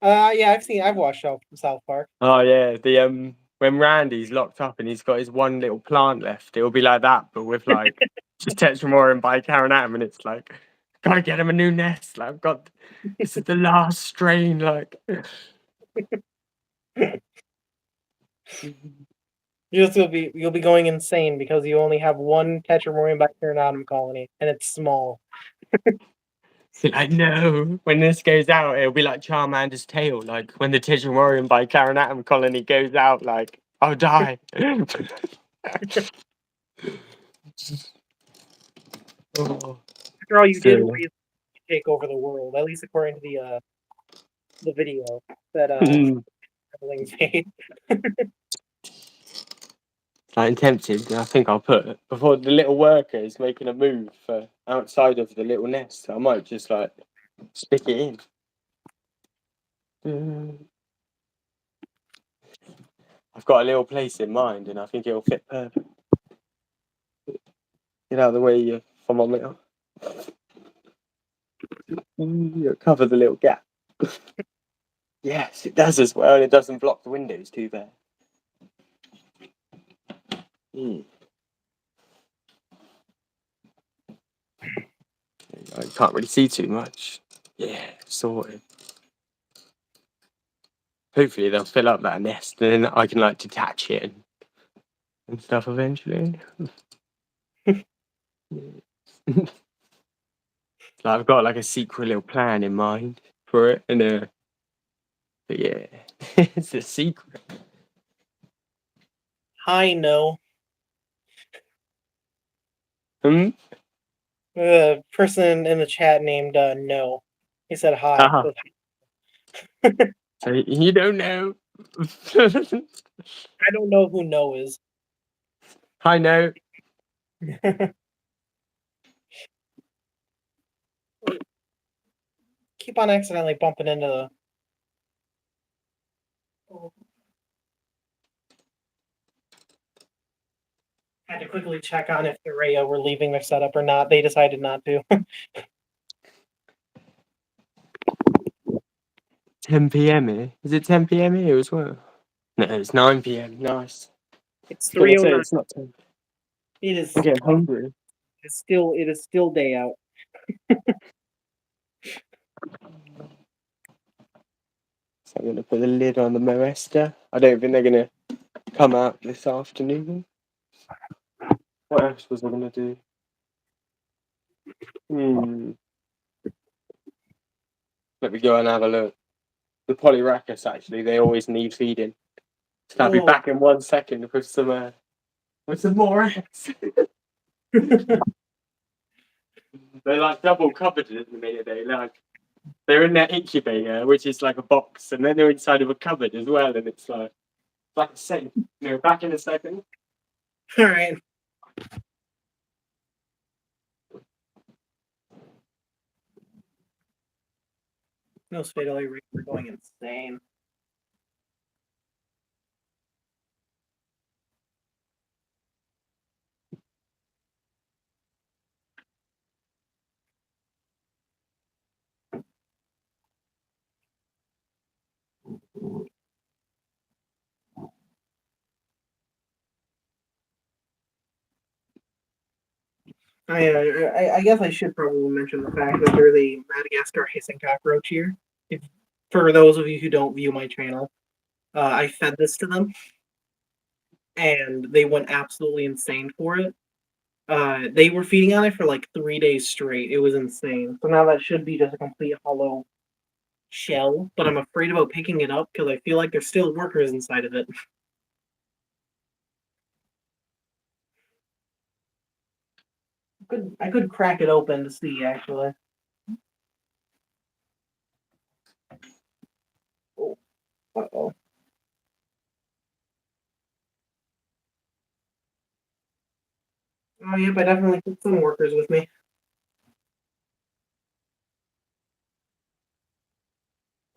Yeah, I've watched South Park. Oh yeah, the when Randy's locked up and he's got his one little plant left, it'll be like that, but with like just Tetramorium by Karen Atom, and it's like gotta get him a new nest. Like I've got this is the last strain. Like You'll be going insane because you only have one Tetramorium Bacterianatum colony, and it's small. I know when this goes out, it'll be like Charmander's tail. Like when the Tetramorium by Karen Atom colony goes out, like I'll die. Oh, After all, you did so, really take over the world, at least according to the video that Everling's made. I'm tempted. I think I'll put before the little worker is making a move outside of the little nest. I might just like stick it in. I've got a little place in mind, and I think it'll fit perfect. Get out of the way, you thermometer. Cover the little gap. Yes, it does as well, and it doesn't block the windows too bad. I can't really see too much. Yeah, sorted. Hopefully they'll fill up that nest, and then I can like detach it and stuff eventually. I've got like a secret little plan in mind for it, and but yeah, it's a secret. Hi, no. Hmm? The person in the chat named No. He said hi. Uh-huh. So you don't know. I don't know who No is. Hi, no. Keep on accidentally bumping into the. Had to quickly check on if the Rhea were leaving their setup or not. They decided not to. 10 p.m. here. Is it 10 p.m. here as well? No, it's 9 p.m. Nice. It's I was gonna say 3:09. it's not 10. It is. I'm getting hungry. It is still day out. So I'm gonna put the lid on the Moesta. I don't think they're gonna come out this afternoon. What else was I gonna do? Let me go and have a look. The Polyracus actually, they always need feeding. So I'll be back in 1 second with some more eggs. They're like double covered at the minute. They're in their incubator, which is like a box, and then they're inside of a cupboard as well, and it's like a safe. Back in a second. All right. No fatally rate. We're going insane. I guess I should probably mention the fact that there's a Madagascar hissing cockroach here. For those of you who don't view my channel, I fed this to them, and they went absolutely insane for it. They were feeding on it for like 3 days straight. It was insane. So now that should be just a complete hollow shell, but I'm afraid about picking it up because I feel like there's still workers inside of it. I could crack it open to see actually. Oh. Uh-oh. Oh, yep, I definitely took some workers with me.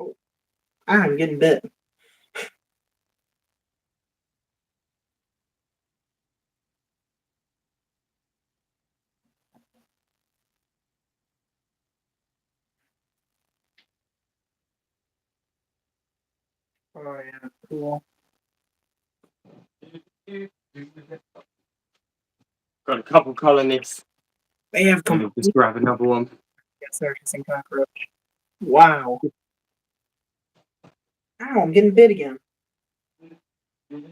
Oh, I'm getting bit. Oh, yeah, cool. Got a couple colonists. They have Just grab another one. Yes, they're kissing cockroach. Wow. Ow, I'm getting bit again. I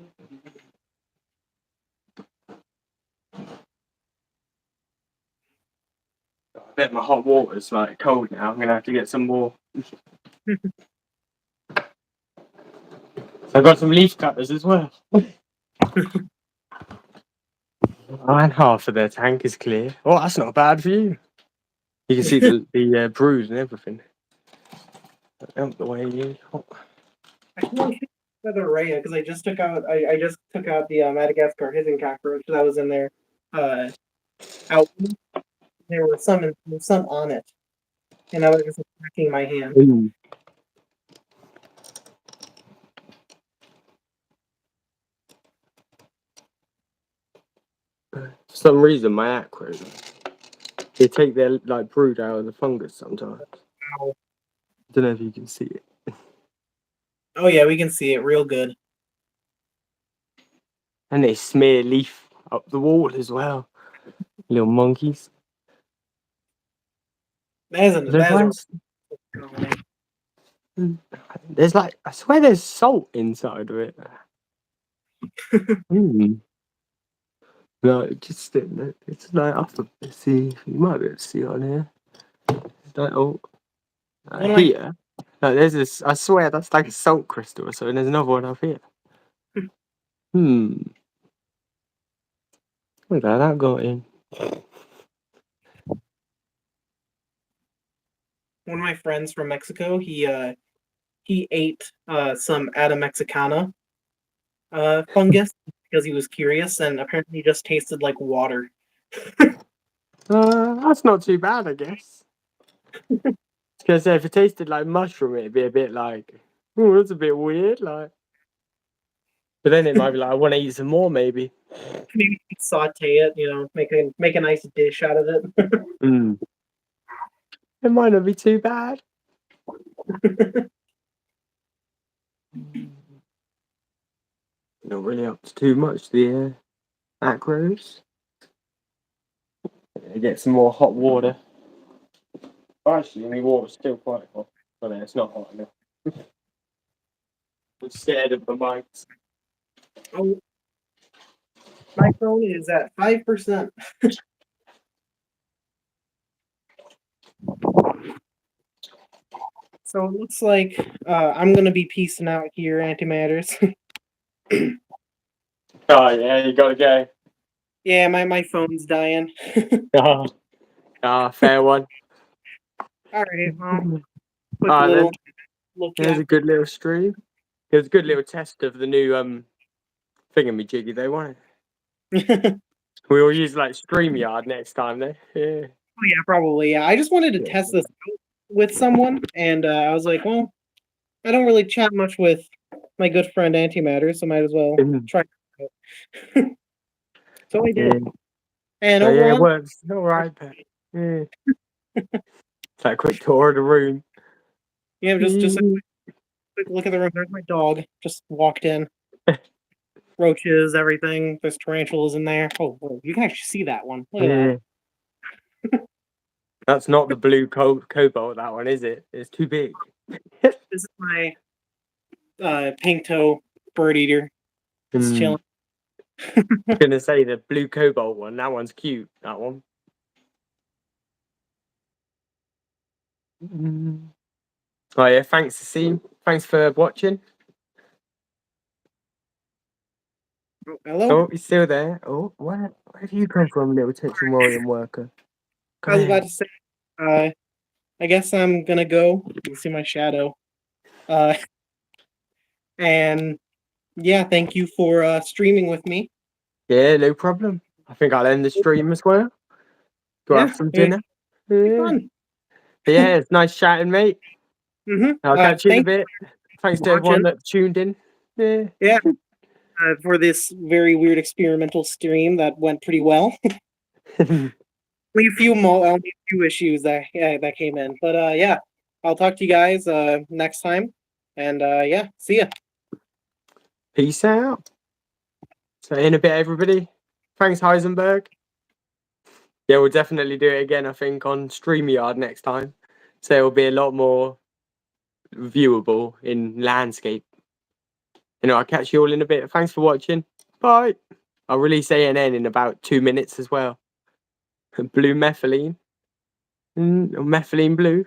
bet my hot water's like cold now. I'm gonna have to get some more. I've got some leaf cutters as well. And half of their tank is clear. Oh, that's not bad for you. You can see the bruise and everything. Out the way, you. I feel like another Rhea because I just took out the Madagascar hissing cockroach that was in there. Out there were some on it, and now they're just attacking my hand. Ooh. For some reason, my acros, they take their like brood out of the fungus sometimes. Ow. Don't know if you can see it. Oh yeah, we can see it real good. And they smear leaf up the wall as well. Little monkeys. There's like, I swear there's salt inside of it. No, just it's like up. See, you might be able to see it on here. It's like here. No, there's this. I swear that's like a salt crystal or so. And there's another one up here. Look at that got in. One of my friends from Mexico, he ate some Ada Mexicana fungus because he was curious, and apparently just tasted like water. That's not too bad, I guess. Because if it tasted like mushroom, it'd be a bit like, oh, that's a bit weird. Like, but then it might be like, I want to eat some more, maybe. Maybe saute it, make a nice dish out of it. It might not be too bad. Not really up to too much, the acros. Get some more hot water. Actually, my water's still quite hot. But it's not hot enough. I'm scared of the mics. Oh, my phone is at 5%. So it looks like I'm gonna be peacing out here, Antimatters. Oh yeah, you gotta go. Yeah, my phone's dying. Fair one. All right, well, Then look there's at a good little stream. There's a good little test of the new thingamajiggy they wanted. We will use like StreamYard next time, though. Yeah. Oh, yeah, probably. Yeah, I just wanted to test this out with someone, and I was like, well, I don't really chat much with my good friend Antimatter, so might as well try it out. So I did, and So, overall, it works. All right, but yeah. It's like a quick tour of the room. yeah, just a quick look at the room. There's my dog. Just walked in. Roaches, everything. There's tarantulas in there. Oh, whoa, you can actually see that one. Look at that. That's not the blue cobalt, that one, is it? It's too big. This is my pink toe bird eater. Just chilling. I'm gonna say the blue cobalt one. That one's cute. That one. Oh yeah, thanks to see. Thanks for watching. Oh, hello. Oh, you're still there. Oh, where have you come from, little Tetramorian worker? I was about to say, I guess I'm gonna go. You can see my shadow. And yeah, thank you for streaming with me. Yeah, no problem. I think I'll end the stream as well. Go have some dinner. Fun. Yeah, it's nice chatting, mate. I'll catch you in a bit. Thanks to everyone that tuned in. Yeah. For this very weird experimental stream that went pretty well. Only a few issues that came in, but yeah, I'll talk to you guys next time, and yeah, see ya. Peace out. So in a bit, everybody. Thanks, Heisenberg. Yeah, we'll definitely do it again, I think, on StreamYard next time. So it'll be a lot more viewable in landscape. I'll catch you all in a bit. Thanks for watching. Bye. I'll release ANN in about 2 minutes as well. Blue methylene. Methylene blue.